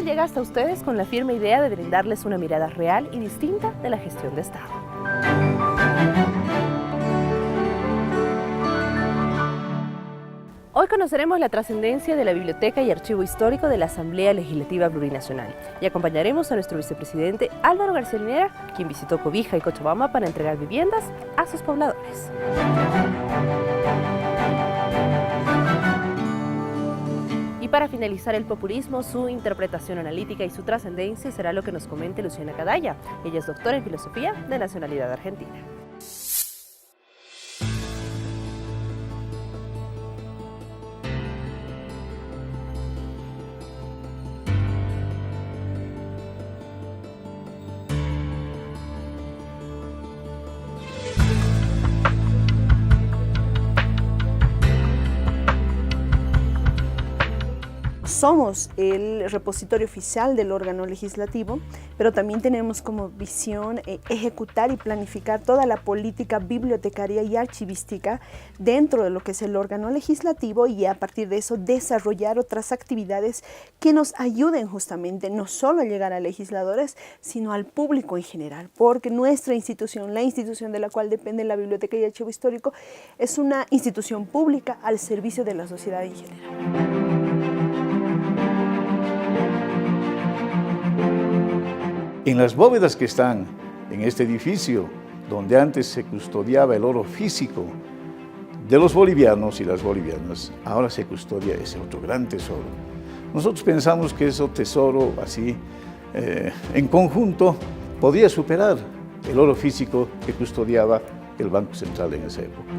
llega hasta ustedes con la firme idea de brindarles una mirada real y distinta de la gestión de Estado. Hoy conoceremos la trascendencia de la Biblioteca y Archivo Histórico de la Asamblea Legislativa Plurinacional y acompañaremos a nuestro vicepresidente Álvaro García Linera, quien visitó Cobija y Cochabamba para entregar viviendas a sus pobladores. Y para finalizar el populismo, su interpretación analítica y su trascendencia será lo que nos comente Luciana Cadaya. Ella es doctora en filosofía de nacionalidad argentina. Somos el repositorio oficial del órgano legislativo, pero también tenemos como visión ejecutar y planificar toda la política bibliotecaria y archivística dentro de lo que es el órgano legislativo y a partir de eso desarrollar otras actividades que nos ayuden justamente no solo a llegar a legisladores, sino al público en general, porque nuestra institución, la institución de la cual depende la Biblioteca y Archivo Histórico, es una institución pública al servicio de la sociedad en general. En las bóvedas que están en este edificio, donde antes se custodiaba el oro físico de los bolivianos y las bolivianas, ahora se custodia ese otro gran tesoro. Nosotros pensamos que ese tesoro así, en conjunto, podría superar el oro físico que custodiaba el Banco Central en esa época.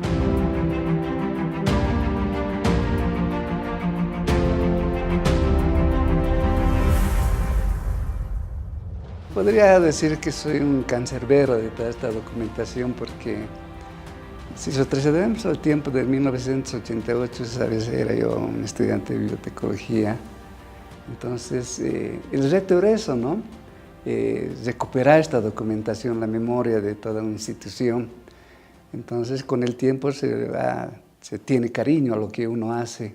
Podría decir que soy un cancerbero de toda esta documentación porque si retrocedemos al tiempo de 1988, sabes, era yo un estudiante de bibliotecología. Entonces, el reto era eso, ¿no? Recuperar esta documentación, la memoria de toda una institución. Entonces, con el tiempo se tiene cariño a lo que uno hace.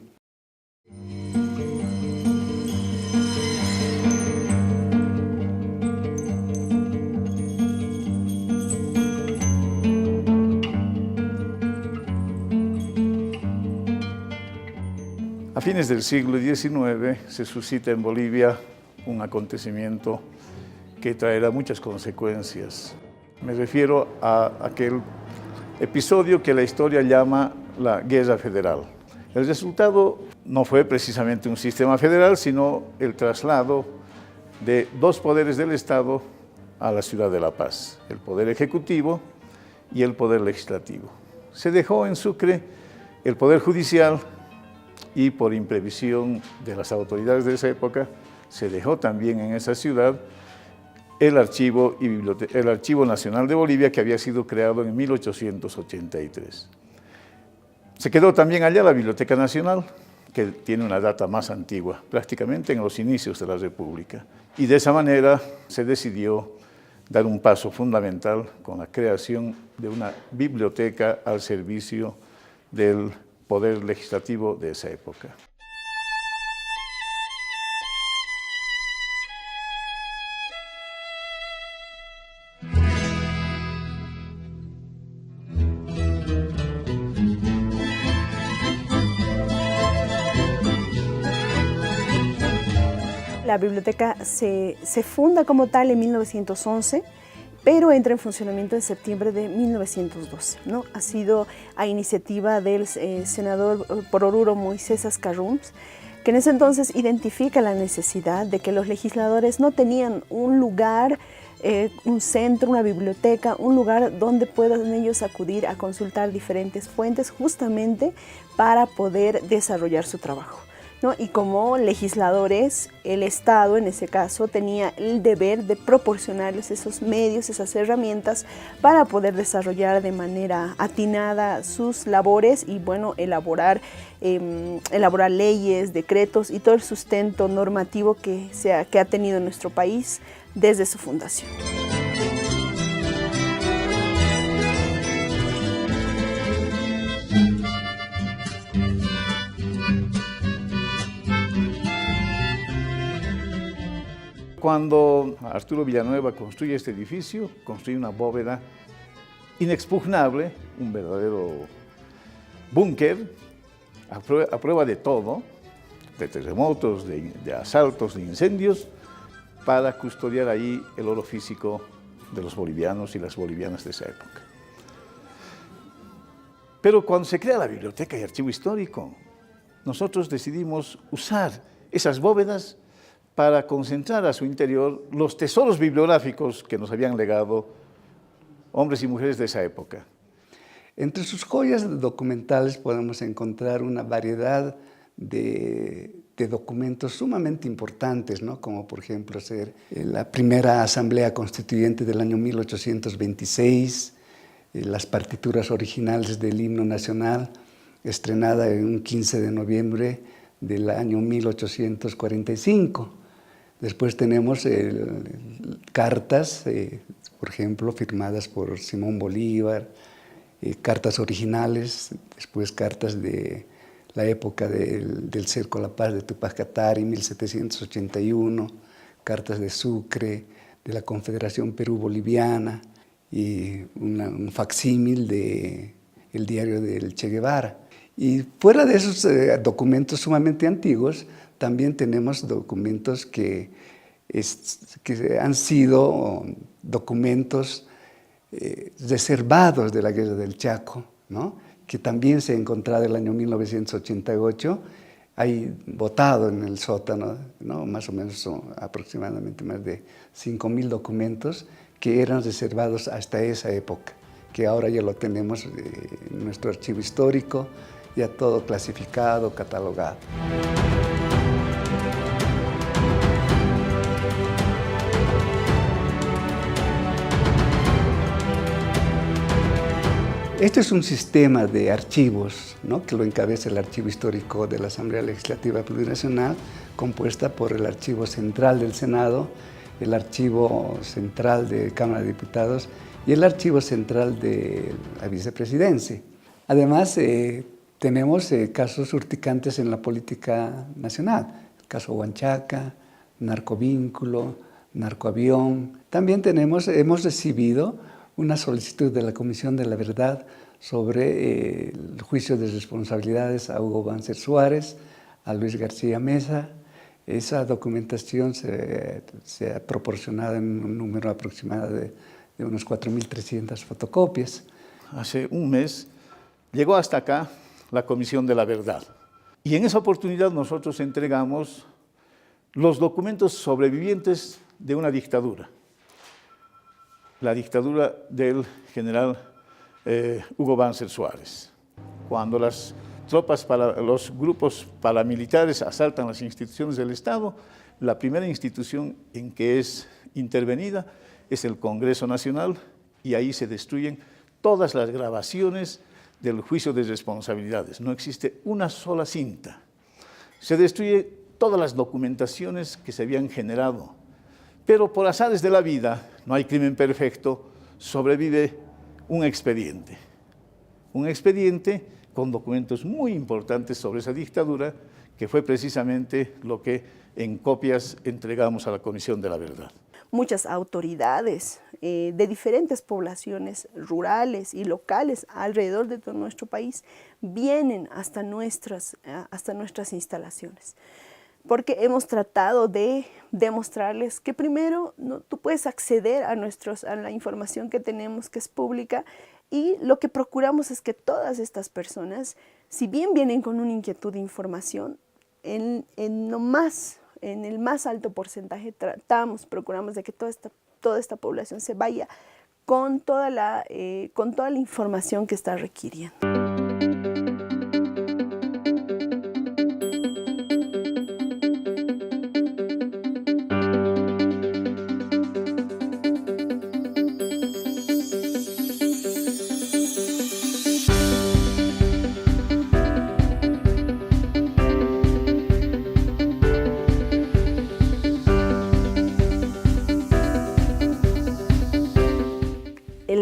A fines del siglo XIX se suscita en Bolivia un acontecimiento que traerá muchas consecuencias. Me refiero a aquel episodio que la historia llama la Guerra Federal. El resultado no fue precisamente un sistema federal, sino el traslado de dos poderes del Estado a la ciudad de La Paz, el poder ejecutivo y el poder legislativo. Se dejó en Sucre el poder judicial y por imprevisión de las autoridades de esa época, se dejó también en esa ciudad el Archivo Nacional de Bolivia, que había sido creado en 1883. Se quedó también allá la Biblioteca Nacional, que tiene una data más antigua, prácticamente en los inicios de la República. Y de esa manera se decidió dar un paso fundamental con la creación de una biblioteca al servicio del poder legislativo de esa época. La biblioteca se funda como tal en 1911, pero entra en funcionamiento en septiembre de 1912, ¿no? Ha sido a iniciativa del senador por Oruro Moisés Ascarrums, que en ese entonces identifica la necesidad de que los legisladores no tenían un lugar, un centro, una biblioteca, un lugar donde puedan ellos acudir a consultar diferentes fuentes justamente para poder desarrollar su trabajo, ¿no? Y como legisladores, el Estado en ese caso tenía el deber de proporcionarles esos medios, esas herramientas para poder desarrollar de manera atinada sus labores y bueno, elaborar leyes, decretos y todo el sustento normativo que ha tenido nuestro país desde su fundación. Cuando Arturo Villanueva construye este edificio, construye una bóveda inexpugnable, un verdadero búnker, a prueba de todo, de terremotos, de asaltos, de incendios, para custodiar ahí el oro físico de los bolivianos y las bolivianas de esa época. Pero cuando se crea la Biblioteca y Archivo Histórico, nosotros decidimos usar esas bóvedas para concentrar a su interior los tesoros bibliográficos que nos habían legado hombres y mujeres de esa época. Entre sus joyas documentales podemos encontrar una variedad de documentos sumamente importantes, ¿no? Como por ejemplo ser la primera Asamblea Constituyente del año 1826, las partituras originales del himno nacional, estrenada en un 15 de noviembre del año 1845. Después tenemos cartas, por ejemplo, firmadas por Simón Bolívar, cartas originales, después cartas de la época del Cerco a la Paz de Tupac Katari, 1781, cartas de Sucre, de la Confederación Perú-Boliviana y un facsímil del diario del Che Guevara. Y fuera de esos documentos sumamente antiguos, también tenemos documentos que han sido documentos reservados de la Guerra del Chaco, ¿no? Que también se ha encontrado en el año 1988, hay botado en el sótano, ¿no? Más o menos son aproximadamente más de 5.000 documentos que eran reservados hasta esa época, que ahora ya lo tenemos en nuestro archivo histórico, ya todo clasificado, catalogado. Este es un sistema de archivos, ¿no? Que lo encabeza el Archivo Histórico de la Asamblea Legislativa Plurinacional, compuesta por el Archivo Central del Senado, el Archivo Central de Cámara de Diputados y el Archivo Central de la Vicepresidencia. Además, tenemos casos urticantes en la política nacional, el caso Huanchaca, narcovínculo, narcoavión. También hemos recibido una solicitud de la Comisión de la Verdad sobre el juicio de responsabilidades a Hugo Banzer Suárez, a Luis García Mesa. Esa documentación se ha proporcionado en un número aproximado de unos 4.300 fotocopias. Hace un mes llegó hasta acá la Comisión de la Verdad. Y en esa oportunidad nosotros entregamos los documentos sobrevivientes de una dictadura. La dictadura del general Hugo Banzer Suárez. Cuando los grupos paramilitares asaltan las instituciones del Estado, la primera institución en que es intervenida es el Congreso Nacional y ahí se destruyen todas las grabaciones del juicio de responsabilidades. No existe una sola cinta. Se destruyen todas las documentaciones que se habían generado. Pero por azares de la vida, no hay crimen perfecto, sobrevive un expediente con documentos muy importantes sobre esa dictadura, que fue precisamente lo que en copias entregamos a la Comisión de la Verdad. Muchas autoridades de diferentes poblaciones rurales y locales alrededor de todo nuestro país vienen hasta nuestras instalaciones, porque hemos tratado de demostrarles que primero tú puedes acceder a la información que tenemos, que es pública, y lo que procuramos es que todas estas personas, si bien vienen con una inquietud de información, en el más alto porcentaje procuramos de que toda esta población se vaya con toda la información que está requiriendo.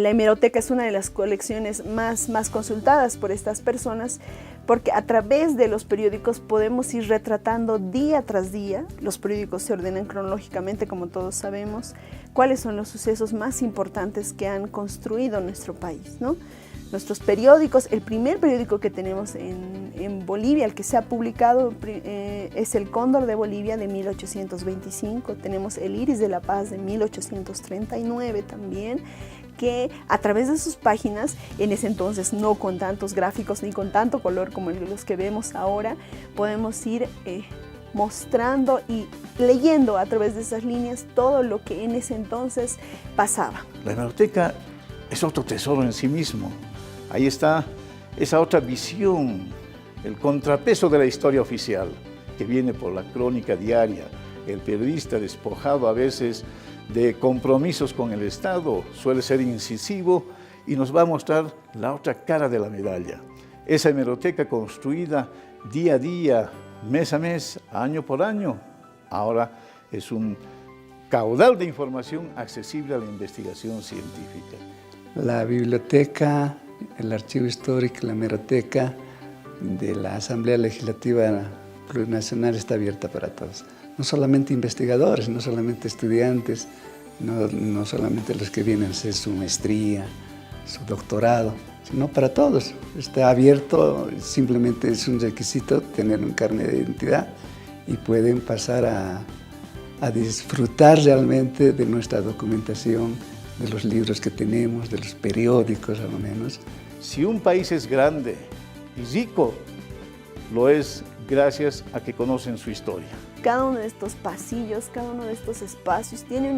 La hemeroteca es una de las colecciones más consultadas por estas personas, porque a través de los periódicos podemos ir retratando día tras día. Los periódicos se ordenan cronológicamente, como todos sabemos, cuáles son los sucesos más importantes que han construido nuestro país, ¿no? Nuestros periódicos, el primer periódico que tenemos en Bolivia, el que se ha publicado, es El Cóndor de Bolivia de 1825. Tenemos El Iris de la Paz de 1839 también, que a través de sus páginas, en ese entonces no con tantos gráficos ni con tanto color como los que vemos ahora, podemos ir mostrando y leyendo a través de esas líneas todo lo que en ese entonces pasaba. La hemeroteca es otro tesoro en sí mismo. Ahí está esa otra visión, el contrapeso de la historia oficial, que viene por la crónica diaria. El periodista, despojado a veces de compromisos con el Estado, suele ser incisivo y nos va a mostrar la otra cara de la medalla. Esa hemeroteca construida día a día, mes a mes, año por año, ahora es un caudal de información accesible a la investigación científica. La biblioteca, el archivo histórico, la hemeroteca de la Asamblea Legislativa Plurinacional está abierta para todos. No solamente investigadores, no solamente estudiantes, no solamente los que vienen a hacer su maestría, su doctorado, sino para todos. Está abierto, simplemente es un requisito tener un carnet de identidad y pueden pasar a disfrutar realmente de nuestra documentación, de los libros que tenemos, de los periódicos al menos. Si un país es grande y rico, lo es gracias a que conocen su historia. Cada uno de estos pasillos, cada uno de estos espacios tiene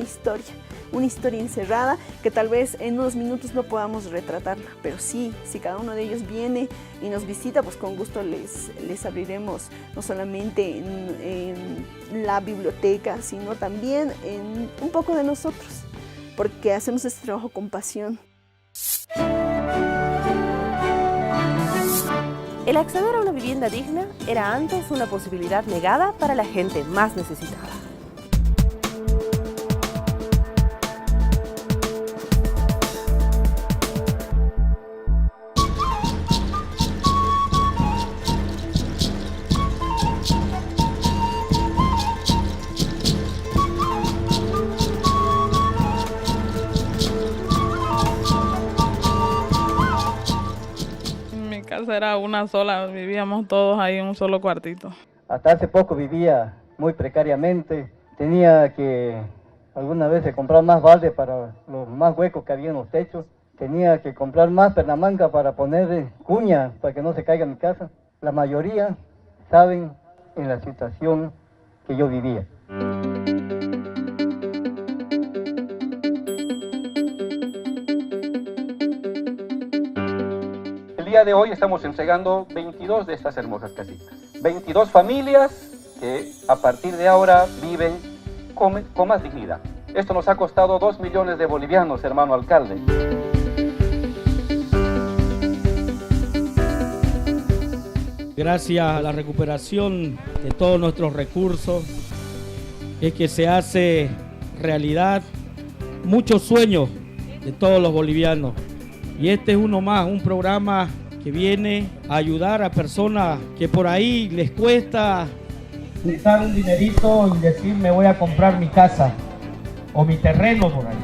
una historia encerrada que tal vez en unos minutos no podamos retratarla, pero sí, si cada uno de ellos viene y nos visita, pues con gusto les abriremos no solamente en la biblioteca, sino también en un poco de nosotros, porque hacemos este trabajo con pasión. El acceder a una vivienda digna era antes una posibilidad negada para la gente más necesitada. Era una sola, vivíamos todos ahí en un solo cuartito. Hasta hace poco vivía muy precariamente, tenía que algunas veces comprar más balde para los más huecos que había en los techos, tenía que comprar más pernamanca para poner cuña para que no se caiga mi casa. La mayoría saben en la situación que yo vivía. El día de hoy estamos entregando 22 de estas hermosas casitas. 22 familias que a partir de ahora viven con más dignidad. Esto nos ha costado 2 millones de bolivianos, hermano alcalde. Gracias a la recuperación de todos nuestros recursos es que se hace realidad muchos sueños de todos los bolivianos. Y este es uno más, un programa que viene a ayudar a personas que por ahí les cuesta juntar un dinerito y decir me voy a comprar mi casa o mi terreno por ahí.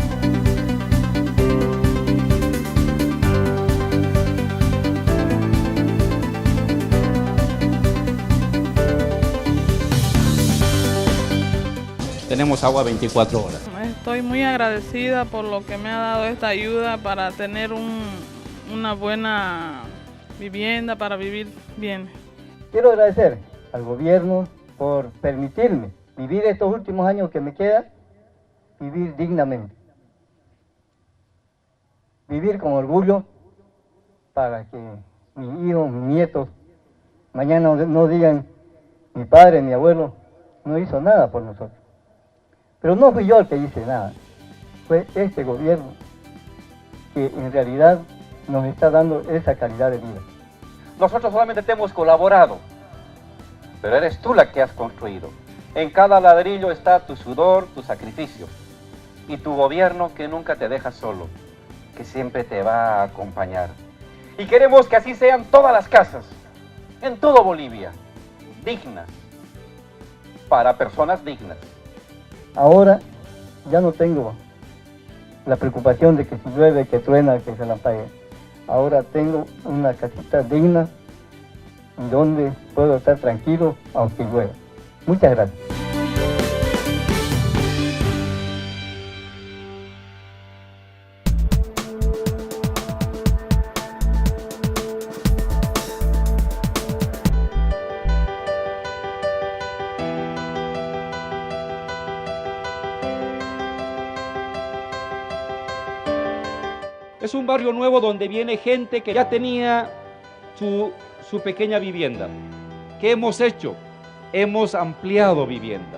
Tenemos agua 24 horas. Estoy muy agradecida por lo que me ha dado esta ayuda para tener una buena vivienda, para vivir bien. Quiero agradecer al gobierno por permitirme vivir estos últimos años que me queda, vivir dignamente. Vivir con orgullo para que mis hijos, mis nietos, mañana no digan mi padre, mi abuelo, no hizo nada por nosotros. Pero no fui yo el que hice nada, fue este gobierno que en realidad nos está dando esa calidad de vida. Nosotros solamente te hemos colaborado, pero eres tú la que has construido. En cada ladrillo está tu sudor, tu sacrificio y tu gobierno que nunca te deja solo. que siempre te va a acompañar. Y queremos que así sean todas las casas, en todo Bolivia, dignas, para personas dignas. Ahora ya no tengo la preocupación de que si llueve, que truena, que se la pague. Ahora tengo una casita digna donde puedo estar tranquilo aunque llueva. Muchas gracias. Es un barrio nuevo donde viene gente que ya tenía su pequeña vivienda. ¿Qué hemos hecho? Hemos ampliado vivienda.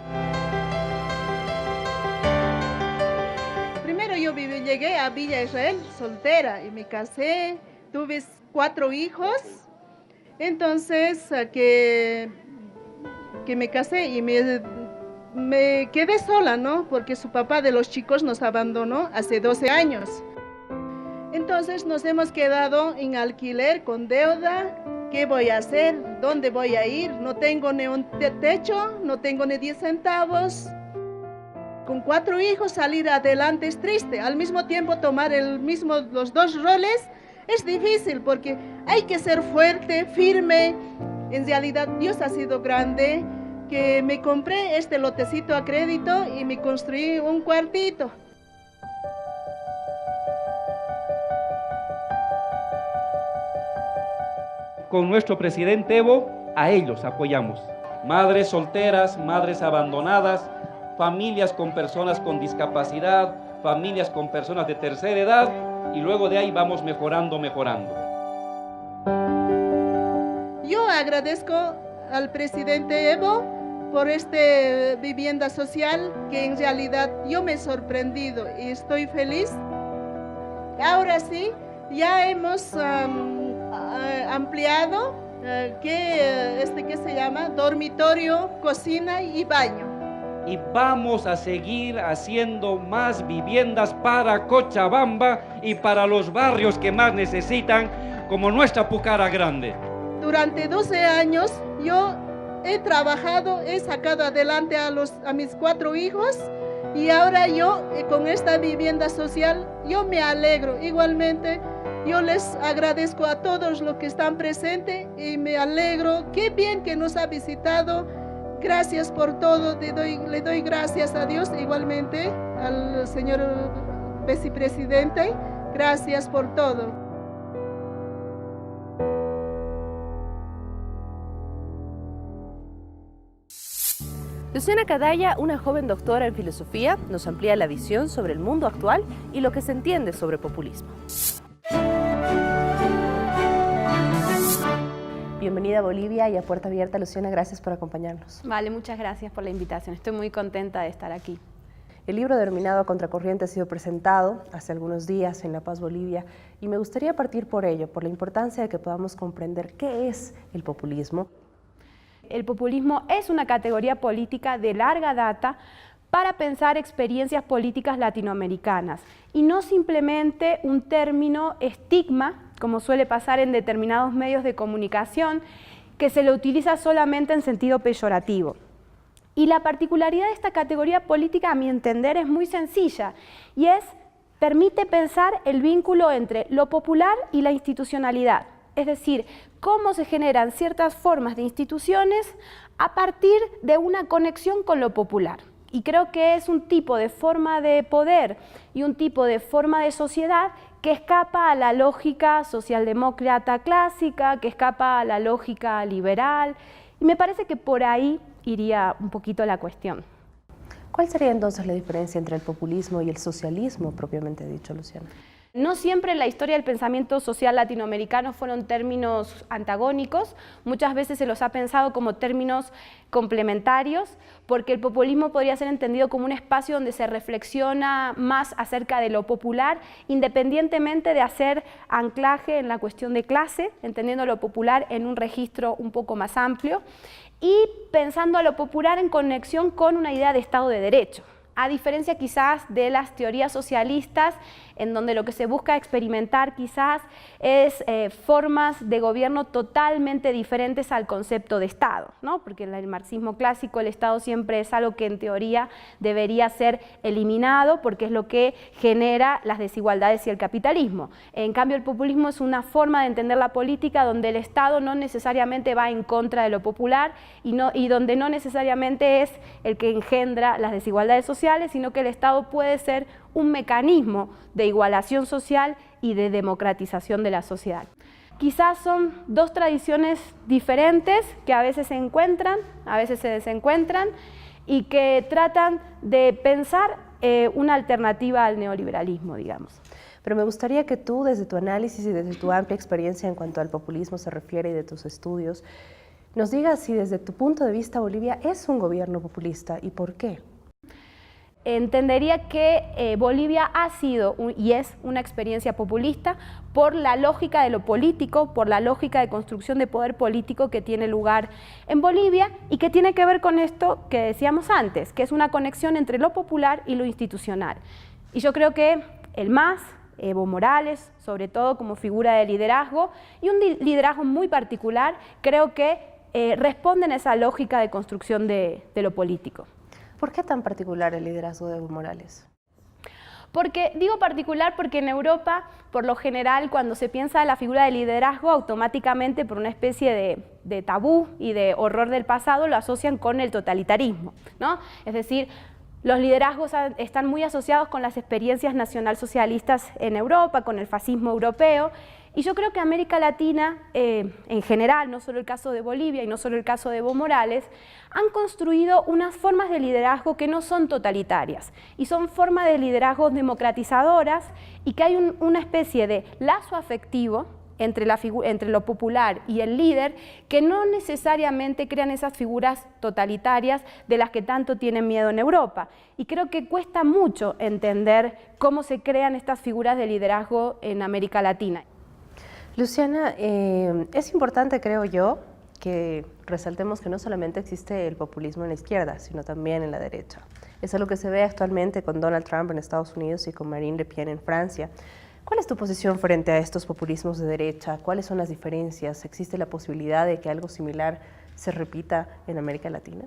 Primero yo llegué a Villa Israel soltera y me casé, tuve 4 hijos. Entonces que me casé y me quedé sola, ¿no? Porque su papá de los chicos nos abandonó hace 12 años. Entonces nos hemos quedado en alquiler con deuda. ¿Qué voy a hacer? ¿Dónde voy a ir? No tengo ni un techo, no tengo ni 10 centavos. Con 4 hijos salir adelante es triste. Al mismo tiempo tomar los 2 roles es difícil porque hay que ser fuerte, firme. En realidad Dios ha sido grande, que me compré este lotecito a crédito y me construí un cuartito. Con nuestro presidente Evo, a ellos apoyamos. Madres solteras, madres abandonadas, familias con personas con discapacidad, familias con personas de tercera edad, y luego de ahí vamos mejorando. Yo agradezco al presidente Evo por esta vivienda social, que en realidad yo me he sorprendido y estoy feliz. Ahora sí, ya hemos ampliado ¿qué se llama? Dormitorio, cocina y baño. Y vamos a seguir haciendo más viviendas para Cochabamba y para los barrios que más necesitan, como nuestra Pucara Grande. Durante 12 años yo he trabajado, he sacado adelante a mis 4 hijos, y ahora yo con esta vivienda social yo me alegro. Igualmente yo les agradezco a todos los que están presentes y me alegro. Qué bien que nos ha visitado. Gracias por todo. Le doy gracias a Dios, igualmente al señor vicepresidente. Gracias por todo. Luciana Cadaya, una joven doctora en filosofía, nos amplía la visión sobre el mundo actual y lo que se entiende sobre populismo. Bienvenida a Bolivia y a Puerta Abierta, Luciana, gracias por acompañarnos. Vale, muchas gracias por la invitación, estoy muy contenta de estar aquí. El libro denominado A Contracorriente ha sido presentado hace algunos días en La Paz, Bolivia, y me gustaría partir por ello, por la importancia de que podamos comprender qué es el populismo. El populismo es una categoría política de larga data para pensar experiencias políticas latinoamericanas y no simplemente un término estigma, como suele pasar en determinados medios de comunicación, que se lo utiliza solamente en sentido peyorativo. Y la particularidad de esta categoría política, a mi entender, es muy sencilla y permite pensar el vínculo entre lo popular y la institucionalidad. Es decir, cómo se generan ciertas formas de instituciones a partir de una conexión con lo popular. Y creo que es un tipo de forma de poder y un tipo de forma de sociedad que escapa a la lógica socialdemócrata clásica, que escapa a la lógica liberal, y me parece que por ahí iría un poquito la cuestión. ¿Cuál sería entonces la diferencia entre el populismo y el socialismo propiamente dicho, Luciana? No siempre en la historia del pensamiento social latinoamericano fueron términos antagónicos, muchas veces se los ha pensado como términos complementarios, porque el populismo podría ser entendido como un espacio donde se reflexiona más acerca de lo popular, independientemente de hacer anclaje en la cuestión de clase, entendiendo lo popular en un registro un poco más amplio, y pensando a lo popular en conexión con una idea de Estado de Derecho. a diferencia quizás de las teorías socialistas, en donde lo que se busca experimentar quizás es formas de gobierno totalmente diferentes al concepto de Estado, ¿no? Porque en el marxismo clásico el Estado siempre es algo que en teoría debería ser eliminado porque es lo que genera las desigualdades y el capitalismo. En cambio, el populismo es una forma de entender la política donde el Estado no necesariamente va en contra de lo popular y donde no necesariamente es el que engendra las desigualdades sociales, sino que el Estado puede ser un mecanismo de igualación social y de democratización de la sociedad. Quizás son dos tradiciones diferentes que a veces se encuentran, a veces se desencuentran y que tratan de pensar una alternativa al neoliberalismo, digamos. Pero me gustaría que tú, desde tu análisis y desde tu amplia experiencia en cuanto al populismo se refiere y de tus estudios, nos digas si desde tu punto de vista Bolivia es un gobierno populista y por qué. Entendería que Bolivia ha sido y es una experiencia populista por la lógica de lo político, por la lógica de construcción de poder político que tiene lugar en Bolivia y que tiene que ver con esto que decíamos antes, que es una conexión entre lo popular y lo institucional. Y yo creo que el MAS, Evo Morales, sobre todo como figura de liderazgo, y un liderazgo muy particular, creo que responden a esa lógica de construcción de lo político. ¿Por qué tan particular el liderazgo de Evo Morales? Porque, digo particular porque en Europa, por lo general, cuando se piensa en la figura de liderazgo, automáticamente por una especie de tabú y de horror del pasado, lo asocian con el totalitarismo, ¿no? Es decir, los liderazgos están muy asociados con las experiencias nacionalsocialistas en Europa, con el fascismo europeo, y yo creo que América Latina, en general, no solo el caso de Bolivia y no solo el caso de Evo Morales, han construido unas formas de liderazgo que no son totalitarias y son formas de liderazgo democratizadoras y que hay una especie de lazo afectivo entre lo popular y el líder que no necesariamente crean esas figuras totalitarias de las que tanto tienen miedo en Europa. Y creo que cuesta mucho entender cómo se crean estas figuras de liderazgo en América Latina. Luciana, es importante, creo yo, que resaltemos que no solamente existe el populismo en la izquierda, sino también en la derecha. Es algo que se ve actualmente con Donald Trump en Estados Unidos y con Marine Le Pen en Francia. ¿Cuál es tu posición frente a estos populismos de derecha? ¿Cuáles son las diferencias? ¿Existe la posibilidad de que algo similar se repita en América Latina?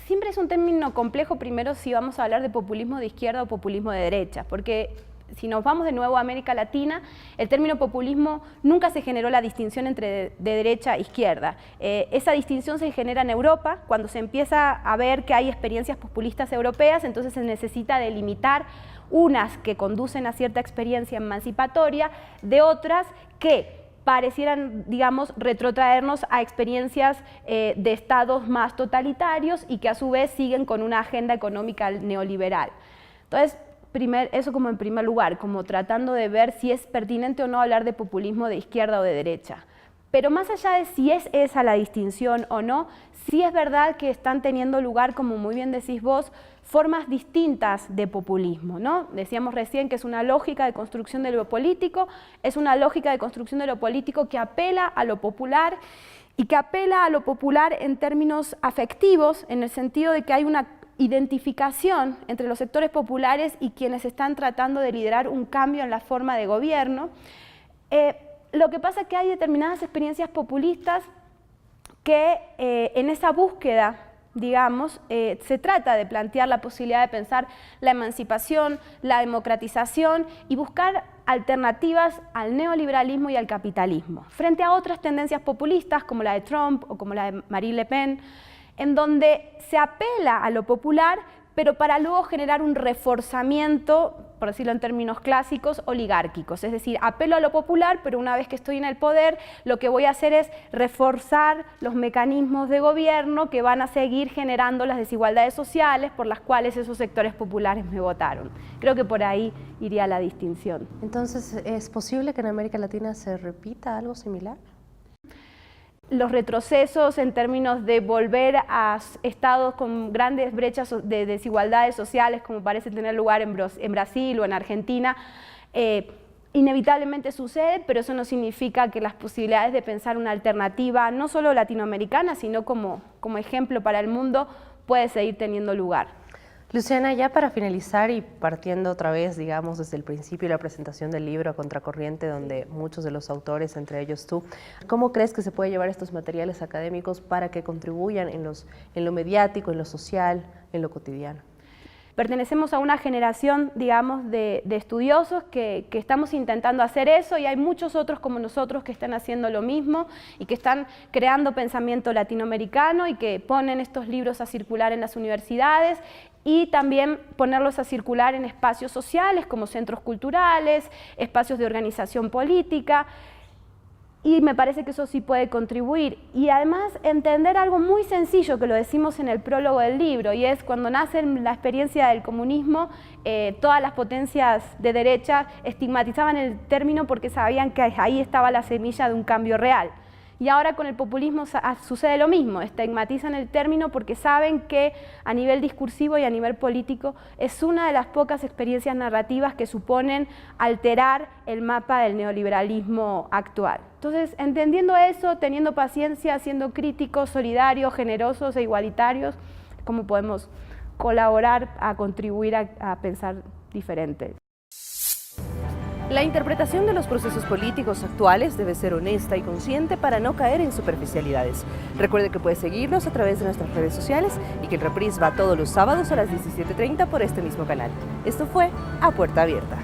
Siempre es un término complejo, primero, si vamos a hablar de populismo de izquierda o populismo de derecha, porque si nos vamos de nuevo a América Latina, el término populismo nunca se generó la distinción entre de derecha e izquierda. Esa distinción se genera en Europa, cuando se empieza a ver que hay experiencias populistas europeas, entonces se necesita delimitar unas que conducen a cierta experiencia emancipatoria, de otras que parecieran, digamos, retrotraernos a experiencias de estados más totalitarios y que a su vez siguen con una agenda económica neoliberal. Entonces, eso como en primer lugar, como tratando de ver si es pertinente o no hablar de populismo de izquierda o de derecha. Pero más allá de si es esa la distinción o no, sí es verdad que están teniendo lugar, como muy bien decís vos, formas distintas de populismo, ¿no? Decíamos recién que es una lógica de construcción de lo político, es una lógica de construcción de lo político que apela a lo popular y que apela a lo popular en términos afectivos, en el sentido de que hay una identificación entre los sectores populares y quienes están tratando de liderar un cambio en la forma de gobierno. Lo que pasa es que hay determinadas experiencias populistas que en esa búsqueda, digamos, se trata de plantear la posibilidad de pensar la emancipación, la democratización y buscar alternativas al neoliberalismo y al capitalismo, frente a otras tendencias populistas como la de Trump o como la de Marine Le Pen, en donde se apela a lo popular, pero para luego generar un reforzamiento, por decirlo en términos clásicos, oligárquicos. Es decir, apelo a lo popular, pero una vez que estoy en el poder, lo que voy a hacer es reforzar los mecanismos de gobierno que van a seguir generando las desigualdades sociales por las cuales esos sectores populares me votaron. Creo que por ahí iría la distinción. Entonces, ¿es posible que en América Latina se repita algo similar? Los retrocesos en términos de volver a estados con grandes brechas de desigualdades sociales, como parece tener lugar en Brasil o en Argentina, inevitablemente sucede, pero eso no significa que las posibilidades de pensar una alternativa, no solo latinoamericana, sino como ejemplo para el mundo, puede seguir teniendo lugar. Luciana, ya para finalizar y partiendo otra vez, digamos, desde el principio de la presentación del libro A Contracorriente, donde muchos de los autores, entre ellos tú, ¿cómo crees que se puede llevar estos materiales académicos para que contribuyan en lo mediático, en lo social, en lo cotidiano? Pertenecemos a una generación, digamos, de estudiosos que estamos intentando hacer eso, y hay muchos otros como nosotros que están haciendo lo mismo y que están creando pensamiento latinoamericano y que ponen estos libros a circular en las universidades y también ponerlos a circular en espacios sociales como centros culturales, espacios de organización política. Y me parece que eso sí puede contribuir. Y además entender algo muy sencillo que lo decimos en el prólogo del libro, y es cuando nace la experiencia del comunismo, todas las potencias de derecha estigmatizaban el término porque sabían que ahí estaba la semilla de un cambio real. Y ahora con el populismo sucede lo mismo, estigmatizan el término porque saben que a nivel discursivo y a nivel político es una de las pocas experiencias narrativas que suponen alterar el mapa del neoliberalismo actual. Entonces, entendiendo eso, teniendo paciencia, siendo críticos, solidarios, generosos e igualitarios, ¿cómo podemos colaborar a contribuir a pensar diferente? La interpretación de los procesos políticos actuales debe ser honesta y consciente para no caer en superficialidades. Recuerde que puede seguirnos a través de nuestras redes sociales y que el reprise va todos los sábados a las 17:30 por este mismo canal. Esto fue A Puerta Abierta.